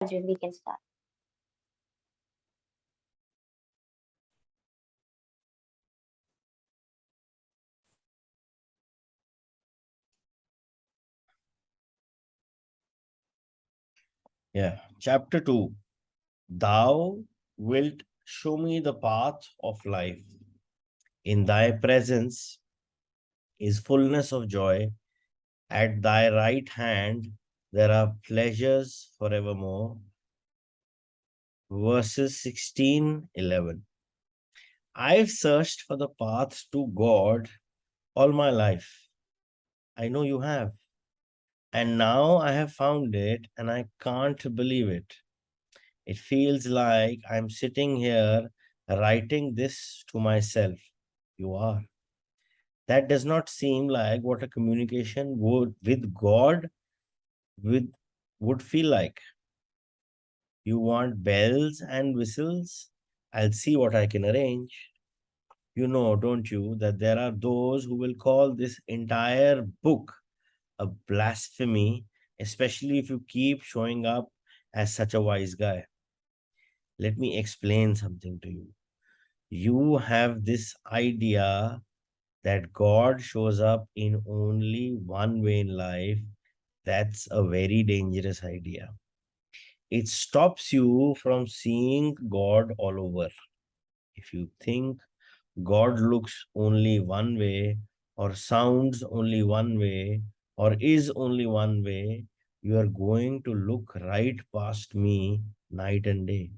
Arjun, we can start. Yeah. Chapter 2. Thou wilt show me the path of life. In thy presence is fullness of joy. At thy right hand there are pleasures forevermore. Verses 16-11. I've searched for the path to God all my life. I know you have. And now I have found it and I can't believe it. It feels like I'm sitting here writing this to myself. You are. That does not seem like what a communication would with God with would feel like. You want bells and whistles? I'll see what I can arrange. You know, don't you, that there are those who will call this entire book a blasphemy, especially if you keep showing up as such a wise guy. Let me explain something to you. You have this idea that God shows up in only one way in life. That's a very dangerous idea. It stops you from seeing God all over. If you think God looks only one way, or sounds only one way, or is only one way, you are going to look right past me night and day.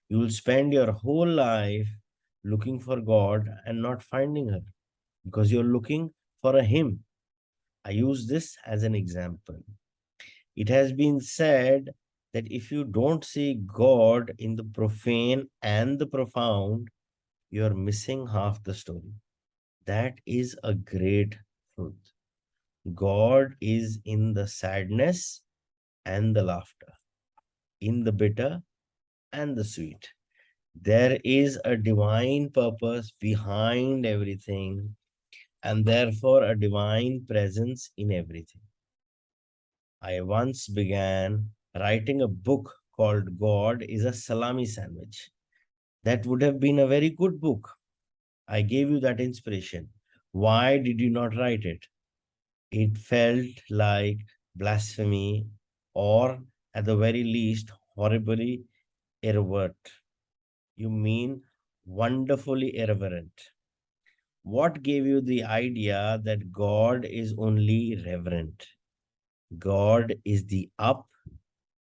You will spend your whole life looking for God and not finding her because you're looking for a Him. I use this as an example. It has been said that if you don't see God in the profane and the profound, you're missing half the story. That is a great truth. God is in the sadness and the laughter, in the bitter and the sweet. There is a divine purpose behind everything, and therefore a divine presence in everything. I once began writing a book called God is a Salami Sandwich. That would have been a very good book. I gave you that inspiration. Why did you not write it? It felt like blasphemy or, at the very least, horribly irreverent. You mean wonderfully irreverent. What gave you the idea that God is only reverent? God is the up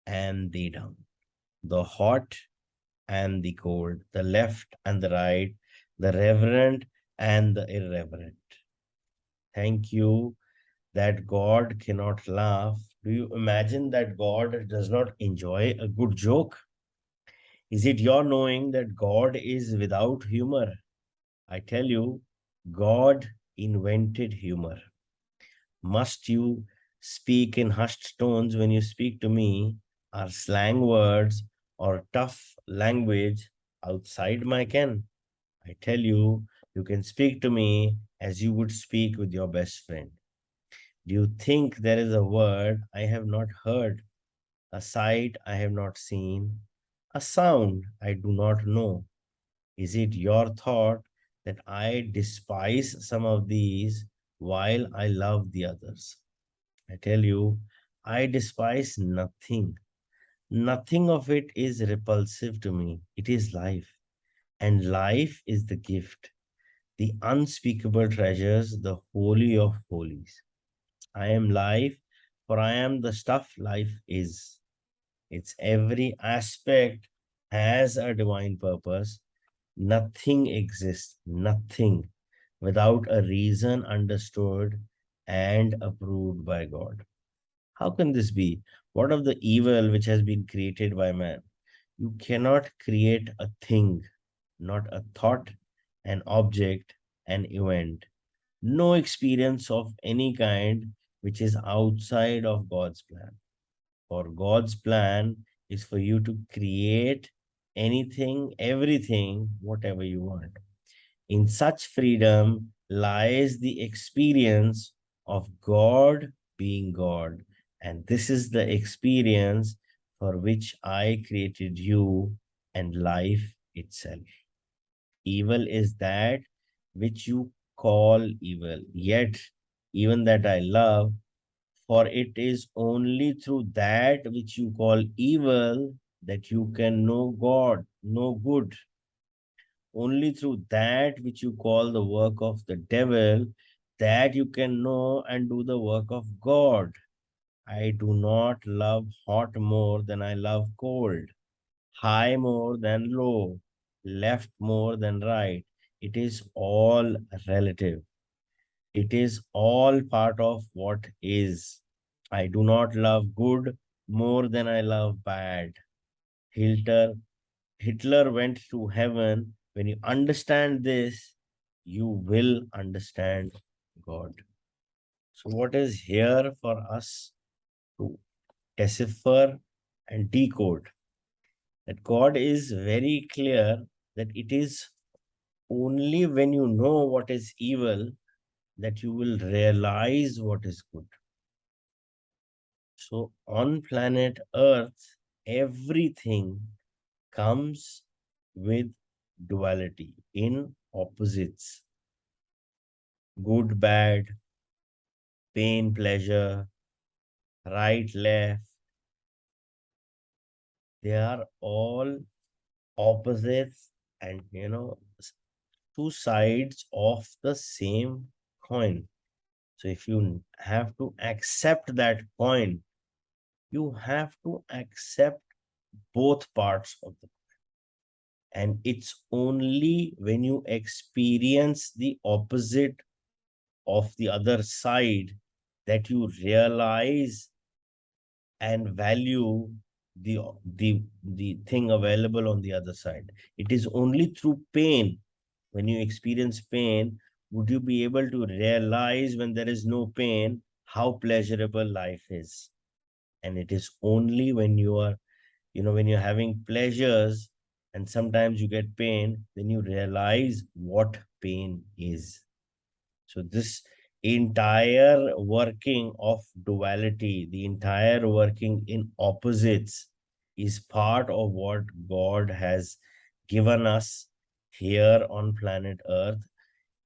and the down, the hot and the cold, the left and the right, the reverent and the irreverent. Thank you that God cannot laugh. Do you imagine that God does not enjoy a good joke? Is it your knowing that God is without humor? I tell you, God invented humor. Must you speak in hushed tones when you speak to me? Are slang words or tough language outside my ken? I tell you, you can speak to me as you would speak with your best friend. Do you think there is a word I have not heard, a sight I have not seen, a sound I do not know? Is it your thought that I despise some of these while I love the others? I tell you, I despise nothing. Nothing of it is repulsive to me. It is life. And life is the gift, the unspeakable treasures, the holy of holies. I am life, for I am the stuff life is. Its every aspect has a divine purpose. Nothing exists, nothing, without a reason understood and approved by God. How can this be? What of the evil which has been created by man? You cannot create a thing, not a thought, an object, an event. No experience of any kind which is outside of God's plan. For God's plan is for you to create anything, everything, whatever you want. In such freedom lies the experience of God being God. And this is the experience for which I created you and life itself. Evil is that which you call evil, yet even that I love, for it is only through that which you call evil that you can know God, know good. Only through that which you call the work of the devil, that you can know and do the work of God. I do not love hot more than I love cold, high more than low, left more than right. It is all relative. It is all part of what is. I do not love good more than I love bad. Hitler, Hitler went to heaven. When you understand this, you will understand God. So, what is here for us to decipher and decode? That God is very clear that it is only when you know what is evil that you will realize what is good. So on planet Earth, everything comes with duality in opposites: good, bad, pain, pleasure, right, left. They are all opposites and, two sides of the same coin. So if you have to accept that coin, you have to accept both parts of the. And it's only when you experience the opposite of the other side that you realize and value the thing available on the other side. It is only through pain, when you experience pain, would you be able to realize when there is no pain how pleasurable life is. And it is only when you are, when you're having pleasures and sometimes you get pain, then you realize what pain is. So this entire working of duality, the entire working in opposites, is part of what God has given us here on planet Earth.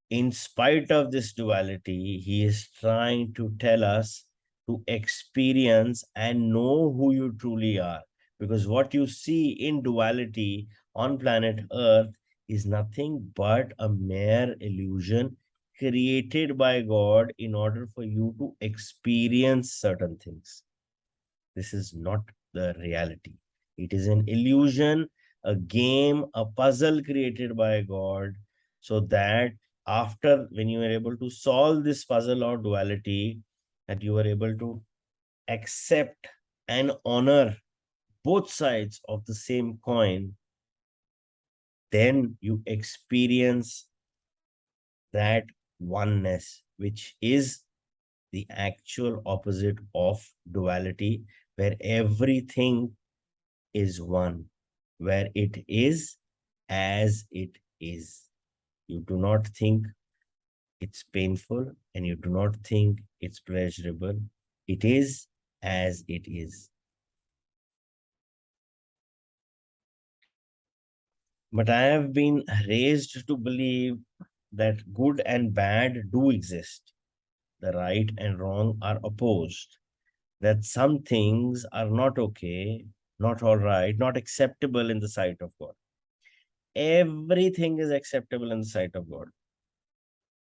In spite of this duality, he is trying to tell us to experience and know who you truly are. Because what you see in duality on planet Earth is nothing but a mere illusion created by God in order for you to experience certain things. This is not the reality. It is an illusion, a game, a puzzle created by God, so that after, when you are able to solve this puzzle or duality, that you are able to accept and honor both sides of the same coin, then you experience that oneness, which is the actual opposite of duality, where everything is one, where it is as it is. You do not think it's painful and you do not think it's pleasurable. It is as it is. But I have been raised to believe that good and bad do exist. The right and wrong are opposed. That some things are not okay, not all right, not acceptable in the sight of God. Everything is acceptable in the sight of God.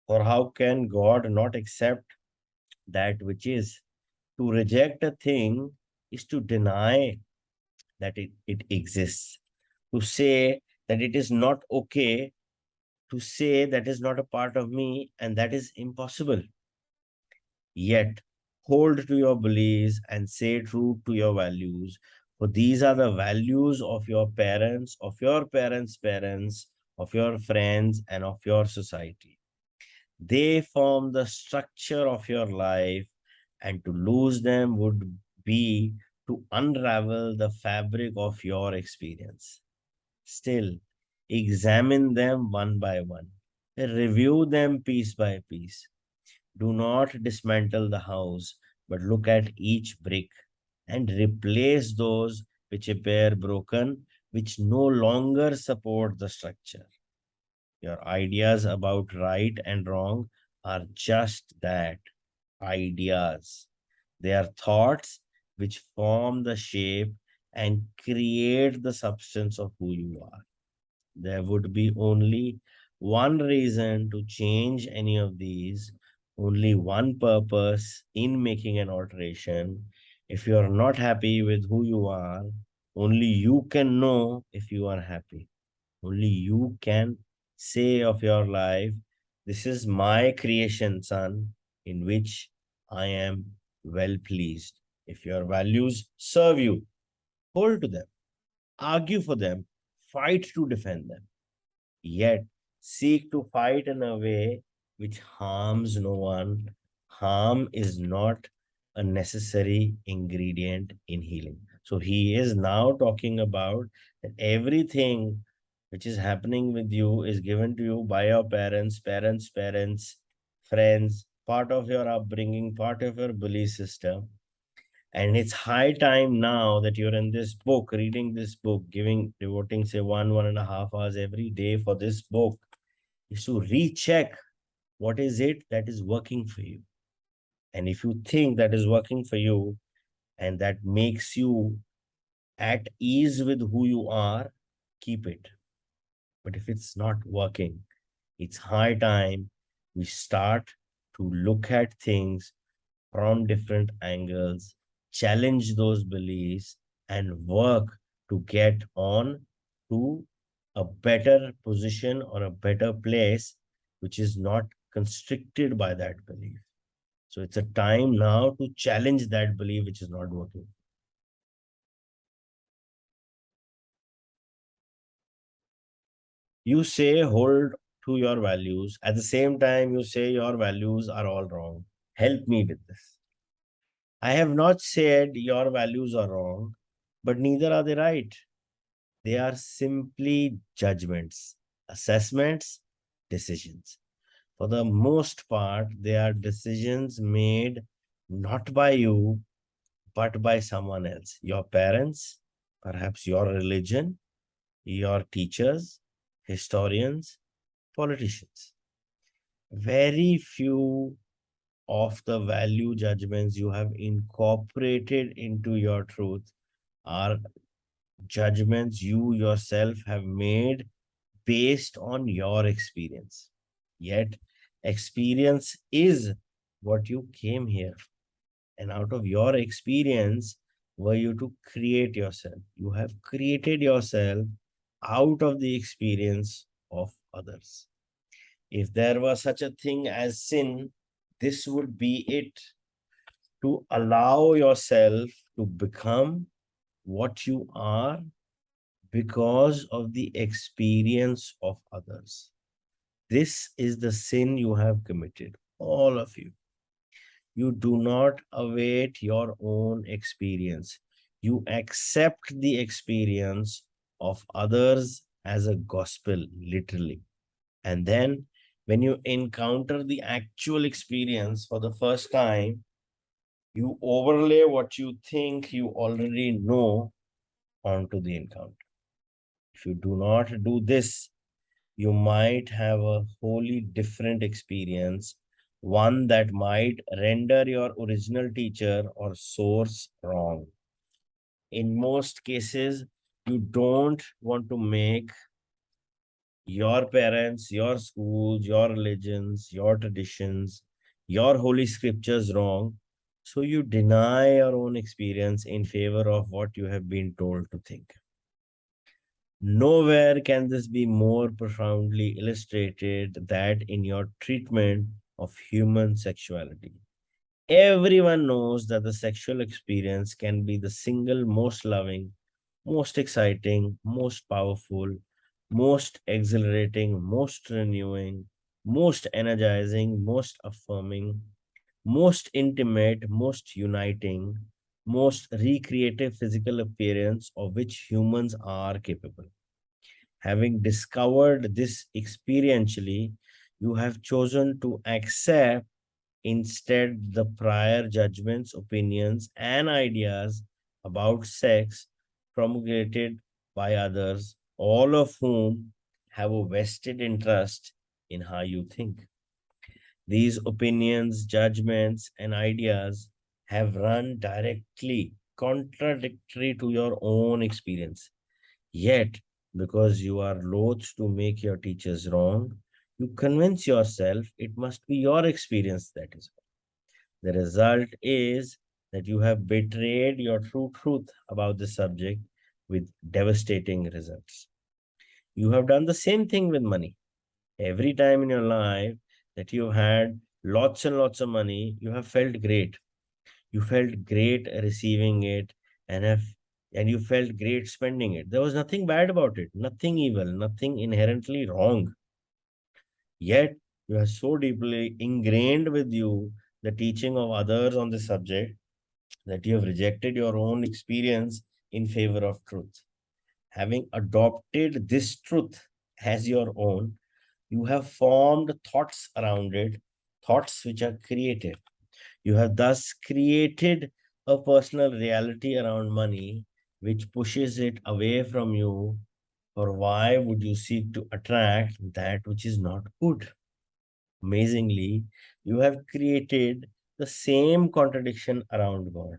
Or how can God not accept that which is? To reject a thing is to deny that it exists. To say that it is not okay, to say that is not a part of me, and that is impossible. Yet, hold to your beliefs and say true to your values. For these are the values of your parents, of your parents' parents, of your friends, and of your society. They form the structure of your life, and to lose them would be to unravel the fabric of your experience. Still, examine them one by one, review them piece by piece. Do not dismantle the house, but look at each brick and replace those which appear broken, which no longer support the structure. Your ideas about right and wrong are just that, ideas. They are thoughts which form the shape and create the substance of who you are. There would be only one reason to change any of these, only one purpose in making an alteration. If you are not happy with who you are, only you can know if you are happy. Only you can say of your life, this is my creation, son, in which I am well pleased. If your values serve you, hold to them, argue for them, fight to defend them, yet seek to fight in a way which harms no one. Harm is not a necessary ingredient in healing. So he is now talking about that everything which is happening with you is given to you by your parents, friends, part of your upbringing, part of your belief system. And it's high time now that you're in this book, reading this book, devoting, say, 1.5 hours every day for this book, is to recheck what is it that is working for you. And if you think that is working for you and that makes you at ease with who you are, keep it. But if it's not working, it's high time we start to look at things from different angles, challenge those beliefs, and work to get on to a better position or a better place, which is not constricted by that belief. So it's a time now to challenge that belief which is not working. You say hold to your values. At the same time, you say your values are all wrong. Help me with this. I have not said your values are wrong, but neither are they right. They are simply judgments, assessments, decisions. For the most part, they are decisions made not by you, but by someone else. Your parents, perhaps your religion, your teachers, historians, politicians. Very few of the value judgments you have incorporated into your truth are judgments you yourself have made based on your experience. Yet, experience is what you came here for. And out of your experience, were you to create yourself. You have created yourself out of the experience of others. If there was such a thing as sin, this would be it, to allow yourself to become what you are because of the experience of others. This is the sin you have committed, all of you. You do not await your own experience. You accept the experience of others as a gospel, literally. And then when you encounter the actual experience for the first time, you overlay what you think you already know onto the encounter. If you do not do this, you might have a wholly different experience, one that might render your original teacher or source wrong. In most cases, you don't want to make your parents, your schools, your religions, your traditions, your holy scriptures wrong. So you deny your own experience in favor of what you have been told to think. Nowhere can this be more profoundly illustrated than in your treatment of human sexuality. Everyone knows that the sexual experience can be the single most loving, most exciting, most powerful, most exhilarating, most renewing, most energizing, most affirming, most intimate, most uniting, most recreative physical appearance of which humans are capable. Having discovered this experientially, you have chosen to accept instead the prior judgments, opinions, and ideas about sex promulgated by others, all of whom have a vested interest in how you think. These opinions, judgments, and ideas have run directly contradictory to your own experience. Yet, because you are loath to make your teachers wrong, you convince yourself it must be your experience that is wrong. The result is that you have betrayed your true truth about the subject with devastating results. You have done the same thing with money. Every time in your life that you had lots and lots of money, you have felt great. You felt great receiving it and have and you felt great spending it. There was nothing bad about it, nothing evil, nothing inherently wrong. Yet you are so deeply ingrained with you the teaching of others on the subject that you have rejected your own experience in favor of truth. Having adopted this truth as your own, you have formed thoughts around it, thoughts which are creative. You have thus created a personal reality around money which pushes it away from you. Or why would you seek to attract that which is not good? Amazingly, you have created the same contradiction around God.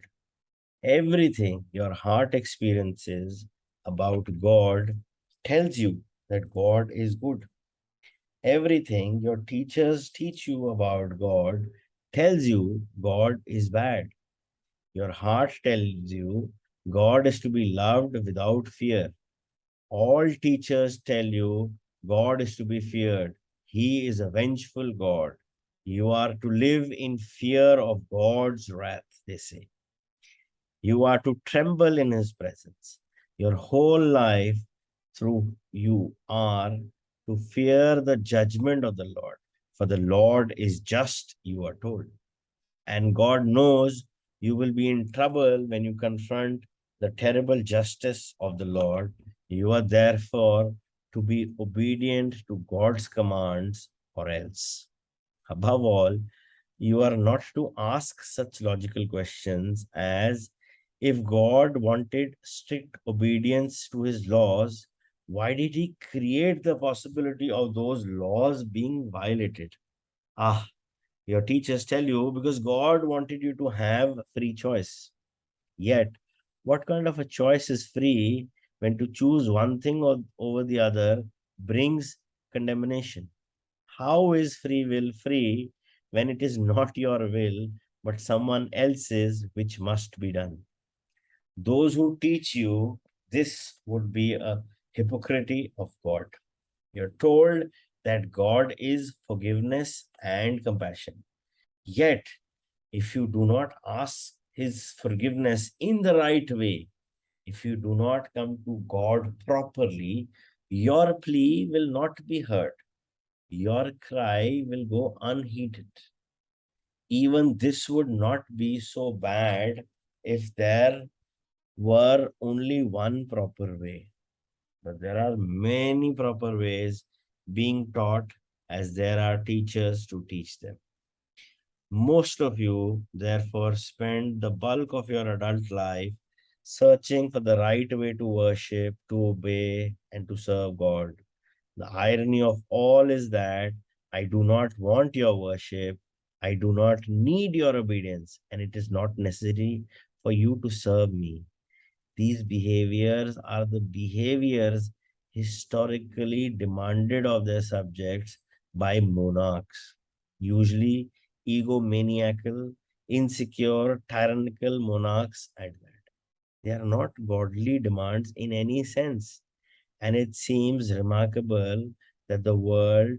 Everything your heart experiences about God tells you that God is good. Everything your teachers teach you about God tells you God is bad. Your heart tells you God is to be loved without fear. All teachers tell you God is to be feared. He is a vengeful God. You are to live in fear of God's wrath, they say. You are to tremble in his presence. Your whole life through you are to fear the judgment of the Lord. For the Lord is just, you are told. And God knows you will be in trouble when you confront the terrible justice of the Lord. You are therefore to be obedient to God's commands or else. Above all, you are not to ask such logical questions as if God wanted strict obedience to his laws, why did he create the possibility of those laws being violated? Ah, your teachers tell you because God wanted you to have free choice. Yet, what kind of a choice is free when to choose one thing or over the other brings condemnation? How is free will free when it is not your will but someone else's which must be done? Those who teach you this would be a hypocrisy of God. You're told that God is forgiveness and compassion. Yet, if you do not ask his forgiveness in the right way, if you do not come to God properly, your plea will not be heard. Your cry will go unheeded. Even this would not be so bad if there were only one proper way. But there are many proper ways being taught as there are teachers to teach them. Most of you, therefore, spend the bulk of your adult life searching for the right way to worship, to obey, and to serve God. The irony of all is that I do not want your worship, I do not need your obedience, and it is not necessary for you to serve me. These behaviors are the behaviors historically demanded of their subjects by monarchs, usually egomaniacal, insecure, tyrannical monarchs at that. They are not godly demands in any sense. And it seems remarkable that the world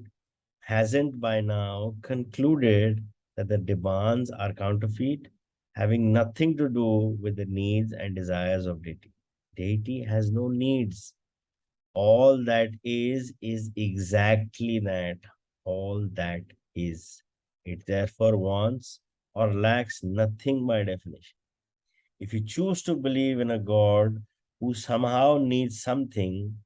hasn't by now concluded that the demands are counterfeit, having nothing to do with the needs and desires of deity. Deity has no needs. All that is exactly that. All that is. It therefore wants or lacks nothing by definition. If you choose to believe in a God who somehow needs something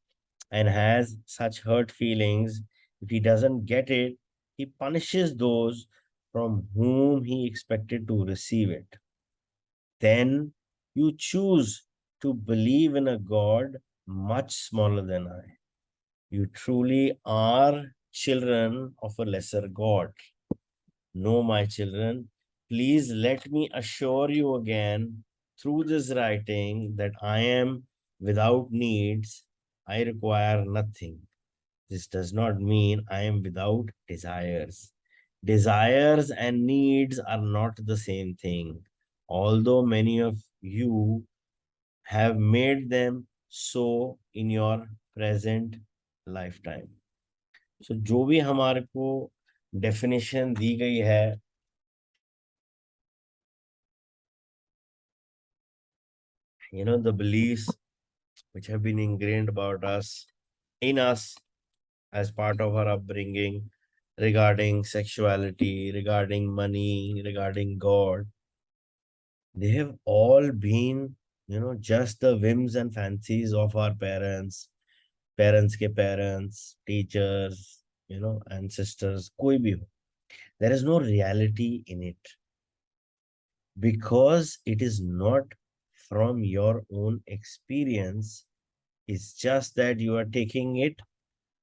and has such hurt feelings, if he doesn't get it, he punishes those from whom he expected to receive it. Then you choose to believe in a God much smaller than I. You truly are children of a lesser God. No, my children, please let me assure you again through this writing that I am without needs. I require nothing. This does not mean I am without desires. Desires and needs are not the same thing, although many of you have made them so in your present lifetime. So जो भी हमारे को definition दी गई है, the beliefs which have been ingrained about us, in us, as part of our upbringing, regarding sexuality, regarding money, regarding God, they have all been, just the whims and fancies of our parents, parents ke parents, teachers, ancestors, koi bhi ho. There is no reality in it because it is not from your own experience. It's just that you are taking it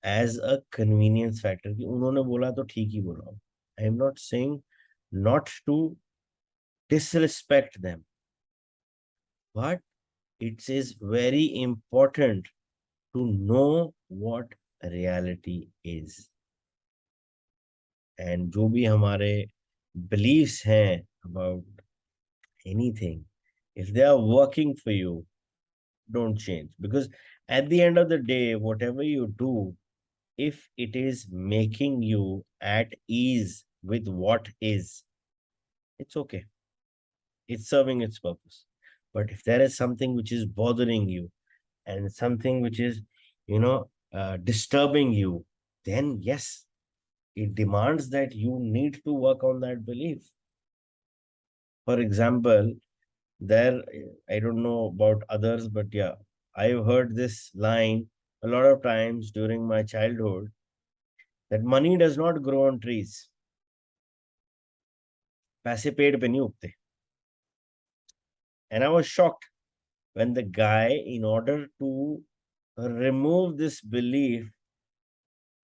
as a convenience factor कि उन्होंने बोला तो ठीक ही बोला. I am not saying not to disrespect them, but it is very important to know what reality is. And जो भी हमारे beliefs हैं about anything, if they are working for you, don't change. Because at the end of the day, whatever you do, if it is making you at ease with what is, it's okay. It's serving its purpose. But if there is something which is bothering you and something which is, disturbing you, then yes, it demands that you need to work on that belief. For example, there, I don't know about others, but yeah, I've heard this line a lot of times during my childhood that money does not grow on trees. पैसे पेड़ पे नहीं उगते. And I was shocked when the guy, in order to remove this belief,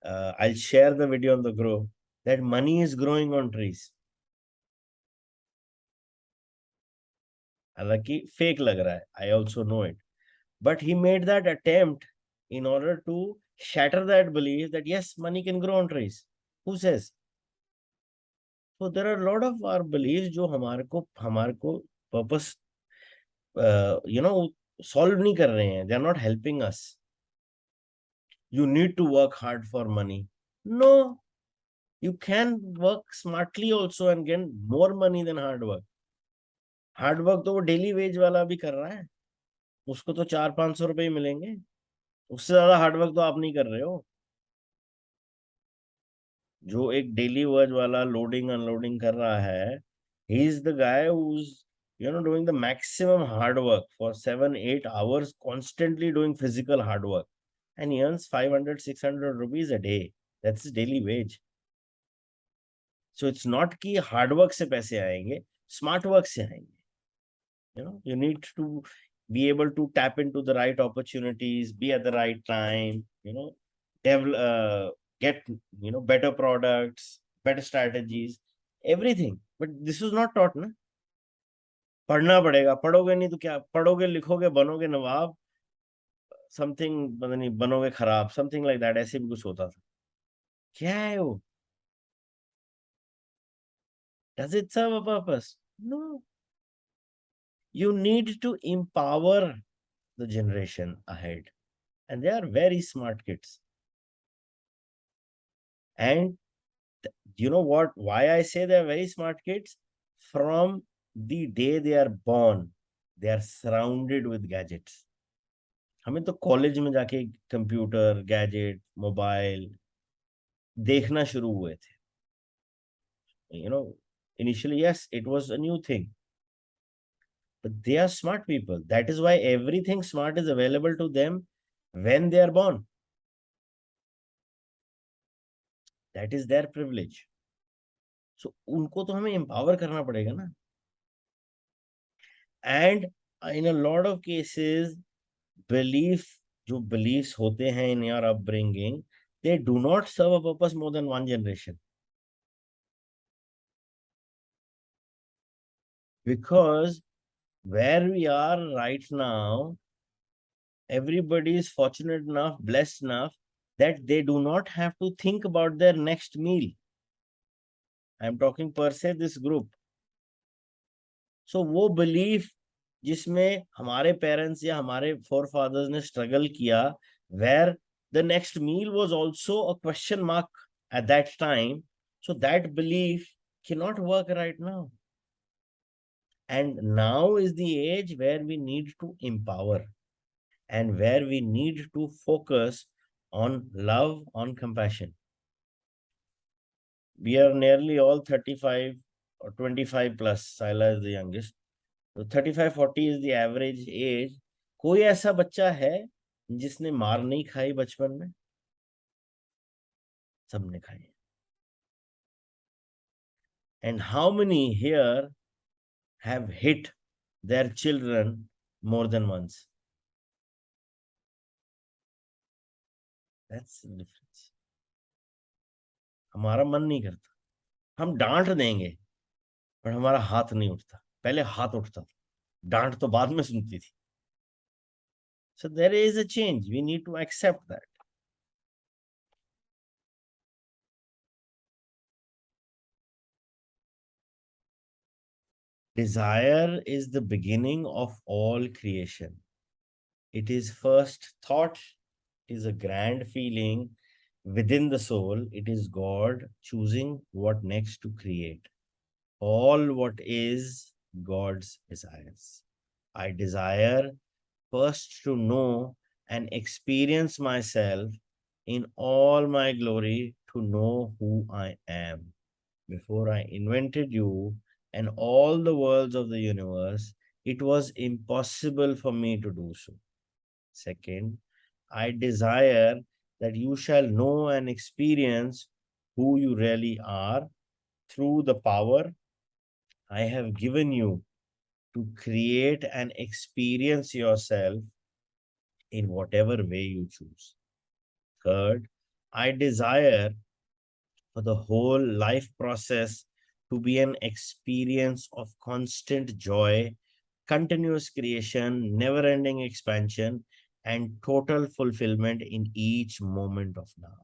I'll share the video on the group, that money is growing on trees. हालांकि fake लग रहा है, I also know it. But he made that attempt in order to shatter that belief that yes, money can grow on trees. Who says? So there are a lot of our beliefs जो हमारे को purpose solve नहीं कर रहे हैं. They are not helping us. You need to work hard for money. No, you can work smartly also and get more money than hard work. Hard work तो वो daily veg वाला भी कर रहा है, उसको तो 400-500 रुपए ही मिलेंगे. उससे ज्यादा हार्ड वर्क तो आप नहीं कर रहे हो. जो एक डेली वेज वाला लोडिंग अनलोडिंग कर रहा है, he is the guy who's doing the maximum hard work for 7-8 hours, constantly doing physical hard work, and he earns 500-600 rupees a day. That's his daily wage. So it's not कि hard work से पैसे आएंगे, smart work से आएंगे. You need to be able to tap into the right opportunities, be at the right time, develop, get better products, better strategies, everything. But this is not taught ना. पढ़ना पड़ेगा. पढ़ोगे नहीं तो क्या? पढ़ोगे लिखोगे बनोगे नवाब, समथिंग पता नहीं बनोगे खराब, समथिंग लाइक दैट. ऐसे भी कुछ होता था. क्या है वो? Does it serve a purpose? No. You need to empower the generation ahead, and they are very smart kids. And you know what? Why I say they are very smart kids? From the day they are born, they are surrounded with gadgets. हमें तो college में जाके computer, gadget, mobile देखना शुरू हुए थे. Initially, yes, it was a new thing, but they are smart people. That is why everything smart is available to them when they are born. That is their privilege. So उनको तो हमें empower करना पड़ेगा ना. And in a lot of cases, जो beliefs होते हैं in your upbringing, they do not serve a purpose more than one generation. Because where we are right now, everybody is fortunate enough, blessed enough, that they do not have to think about their next meal. I'm talking per se this group. So वो belief जिसमें हमारे parents या हमारे forefathers ने struggle किया, where the next meal was also a question mark at that time, so that belief cannot work right now. And now is the age where we need to empower and where we need to focus on love, on compassion. We are nearly all 35 or 25 plus. Saila is the youngest. So 35-40 is the average age. कोई ऐसा बच्चा है जिसने मार नहीं खाई बचपन में? सबने खाई. And how many here have hit their children more than once? That's the difference. हमारा मन नहीं करता. हम डांट देंगे, पर हमारा हाथ नहीं उठता. पहले हाथ उठता था, डांट तो बाद में सुनती थी. So there is a change. We need to accept that. Desire is the beginning of all creation. It is first thought, it is a grand feeling within the soul. It is God choosing what next to create. All what is God's desires. I desire first to know and experience myself in all my glory, to know who I am. Before I invented you and all the worlds of the universe, it was impossible for me to do so. Second, I desire that you shall know and experience who you really are through the power I have given you to create and experience yourself in whatever way you choose. Third, I desire for the whole life process to be an experience of constant joy, continuous creation, never ending expansion, and total fulfillment in each moment of now.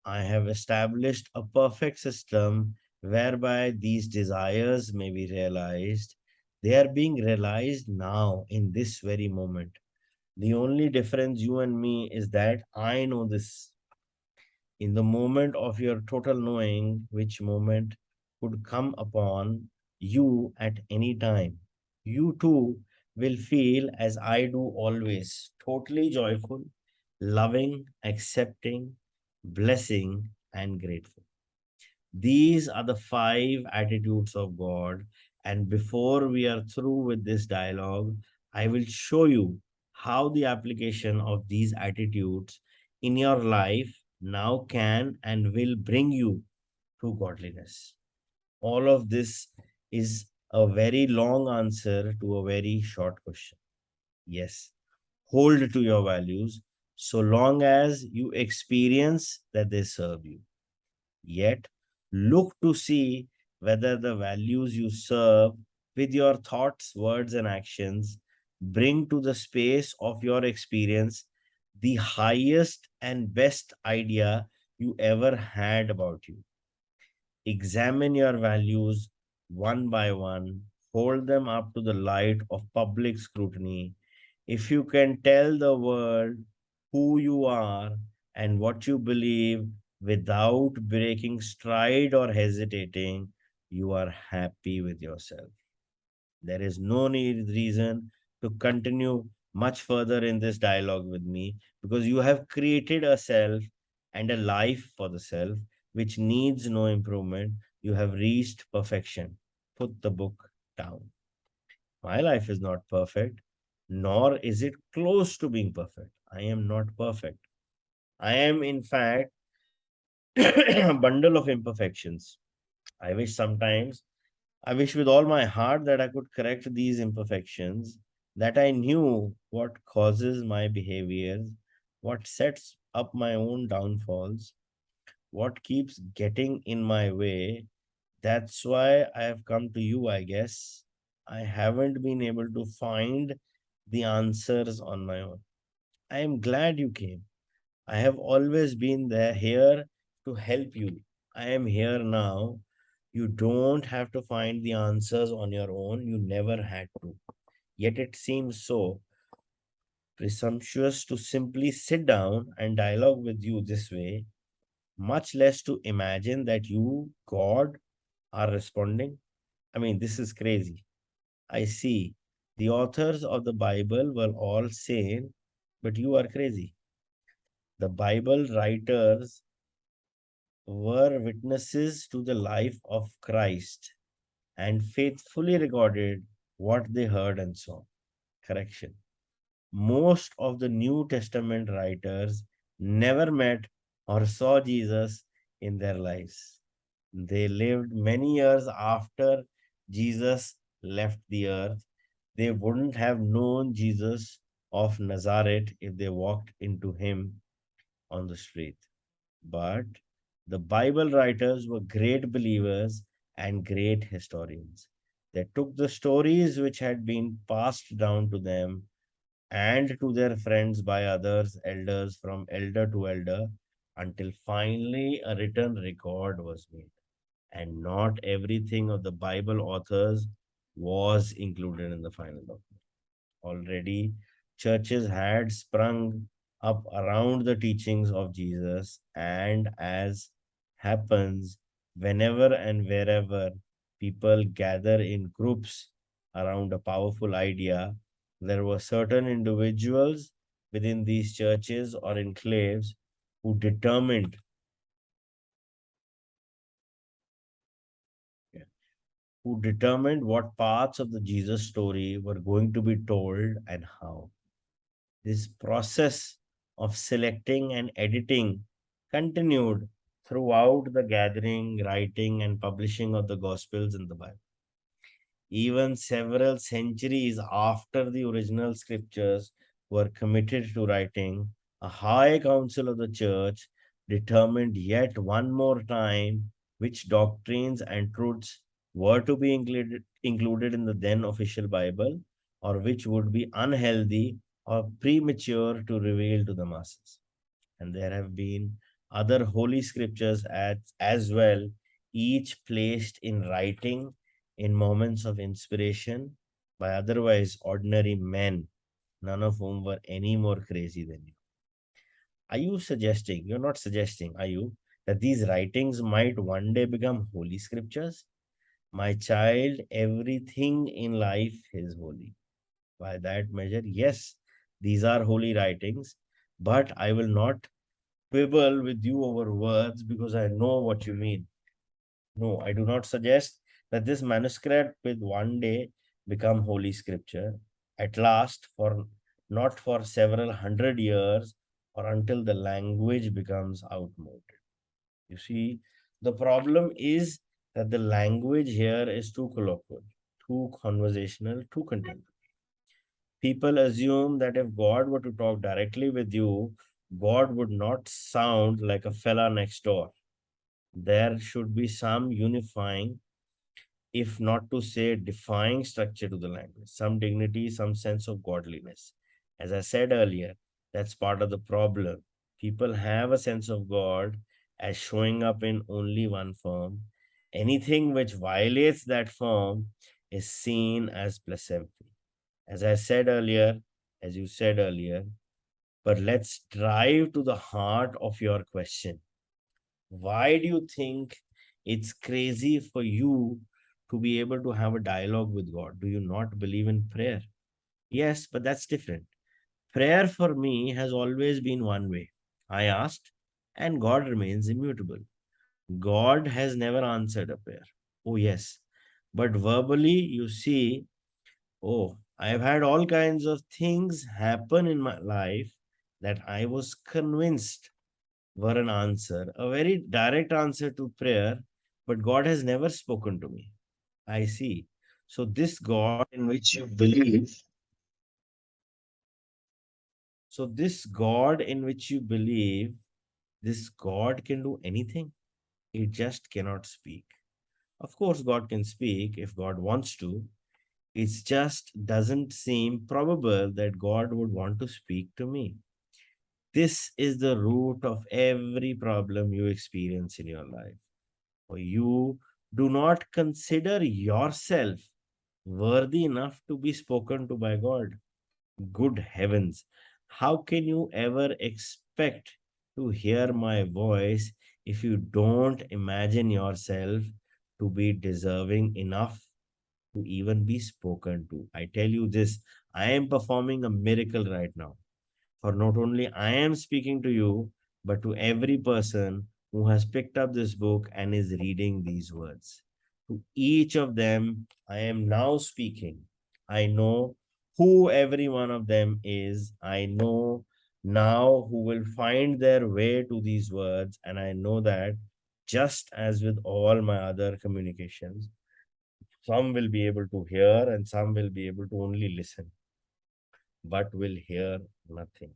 I have established a perfect system whereby these desires may be realized. They are being realized now in this very moment. The only difference, you and me, is that I know this. In the moment of your total knowing, which moment could come upon you at any time, you too will feel as I do always, totally joyful, loving, accepting, blessing, and grateful. These are the 5 attitudes of God. And before we are through with this dialogue, I will show you how the application of these attitudes in your life now can and will bring you to godliness. All of this is a very long answer to a very short question. Yes, hold to your values so long as you experience that they serve you. Yet, look to see whether the values you serve with your thoughts, words, and actions bring to the space of your experience the highest and best idea you ever had about you. Examine your values one by one, hold them up to the light of public scrutiny. If you can tell the world who you are and what you believe without breaking stride or hesitating, you are happy with yourself. There is no reason to continue much further in this dialogue with me, because you have created a self and a life for the self which needs no improvement. You have reached perfection. Put the book down. My life is not perfect, nor is it close to being perfect. I am not perfect. I am, in fact, a bundle of imperfections. I wish sometimes I wish with all my heart that I could correct these imperfections, that I knew what causes my behaviors, what sets up my own downfalls, what keeps getting in my way. That's why I have come to you, I guess. I haven't been able to find the answers on my own. I am glad you came. I have always been there here to help you. I am here now. You don't have to find the answers on your own. You never had to. Yet it seems so presumptuous to simply sit down and dialogue with you this way, much less to imagine that you, God, are responding. I mean, this is crazy. I see. The authors of the Bible were all sane, but you are crazy. The Bible writers were witnesses to the life of Christ and faithfully recorded what they heard and saw. Correction. Most of the New Testament writers never met or saw Jesus in their lives. They lived many years after Jesus left the earth. They wouldn't have known Jesus of Nazareth if they walked into him on the street. But the Bible writers were great believers and great historians. They took the stories which had been passed down to them and to their friends by others, elders from elder to elder, until finally a written record was made. And not everything of the Bible authors was included in the final document. Already, churches had sprung up around the teachings of Jesus, and as happens whenever and wherever people gather in groups around a powerful idea, there were certain individuals within these churches or enclaves who determined what parts of the Jesus story were going to be told and how. This process of selecting and editing continued throughout the gathering, writing, and publishing of the Gospels in the Bible. Even several centuries after the original scriptures were committed to writing, a high council of the church determined yet one more time which doctrines and truths were to be included in the then official Bible, or which would be unhealthy or premature to reveal to the masses. And there have been other holy scriptures as well, each placed in writing in moments of inspiration by otherwise ordinary men, none of whom were any more crazy than you. Are you suggesting, you're not suggesting, are you, that these writings might one day become holy scriptures? My child, everything in life is holy. By that measure, yes, these are holy writings, but I will not quibble with you over words because I know what you mean. No, I do not suggest that this manuscript will one day become holy scripture at last, for not for several hundred years or until the language becomes outmoded. You see, the problem is that the language here is too colloquial, too conversational, too contemporary. People assume that if God were to talk directly with you, God would not sound like a fella next door. There should be some unifying, if not to say defying structure to the language, some dignity, some sense of godliness. As I said earlier, that's part of the problem. People have a sense of God as showing up in only one form. Anything which violates that form is seen as blasphemy. As I said earlier, as you said earlier, but let's drive to the heart of your question. Why do you think it's crazy for you to be able to have a dialogue with God? Do you not believe in prayer? Yes, but that's different. Prayer for me has always been one way. I asked, and God remains immutable. God has never answered a prayer. Oh, yes. But verbally, you see, oh, I've had all kinds of things happen in my life that I was convinced were an answer, a very direct answer to prayer, but God has never spoken to me. I see. So this God in which you believe, so this God in which you believe, this God can do anything. It just cannot speak. Of course, God can speak if God wants to. It just doesn't seem probable that God would want to speak to me. This is the root of every problem you experience in your life. For you do not consider yourself worthy enough to be spoken to by God. Good heavens, how can you ever expect to hear my voice if you don't imagine yourself to be deserving enough to even be spoken to? I tell you this, I am performing a miracle right now. For not only I am speaking to you, but to every person who has picked up this book and is reading these words. To each of them, I am now speaking. I know who every one of them is. I know now who will find their way to these words. And I know that just as with all my other communications, some will be able to hear and some will be able to only listen, but will hear nothing.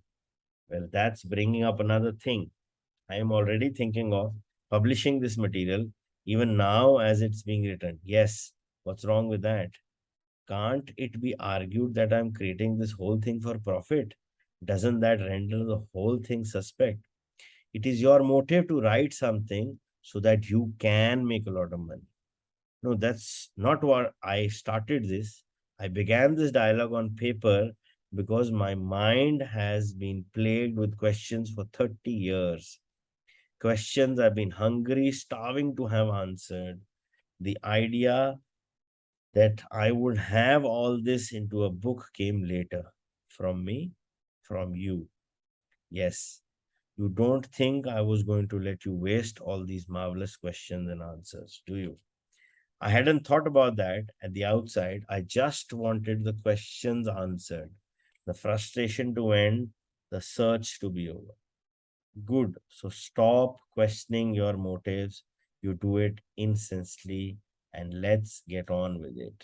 Well, that's bringing up another thing. I am already thinking of publishing this material even now as it's being written. Yes, what's wrong with that? Can't it be argued that I'm creating this whole thing for profit? Doesn't that render the whole thing suspect? It is your motive to write something so that you can make a lot of money. No, that's not what I started this. I began this dialogue on paper because my mind has been plagued with questions for 30 years. Questions I've been hungry, starving to have answered. The idea that I would have all this into a book came later. From me, from you. Yes, you don't think I was going to let you waste all these marvelous questions and answers, do you? I hadn't thought about that at the outside. I just wanted the questions answered, the frustration to end, the search to be over. Good. So stop questioning your motives. You do it incessantly and let's get on with it.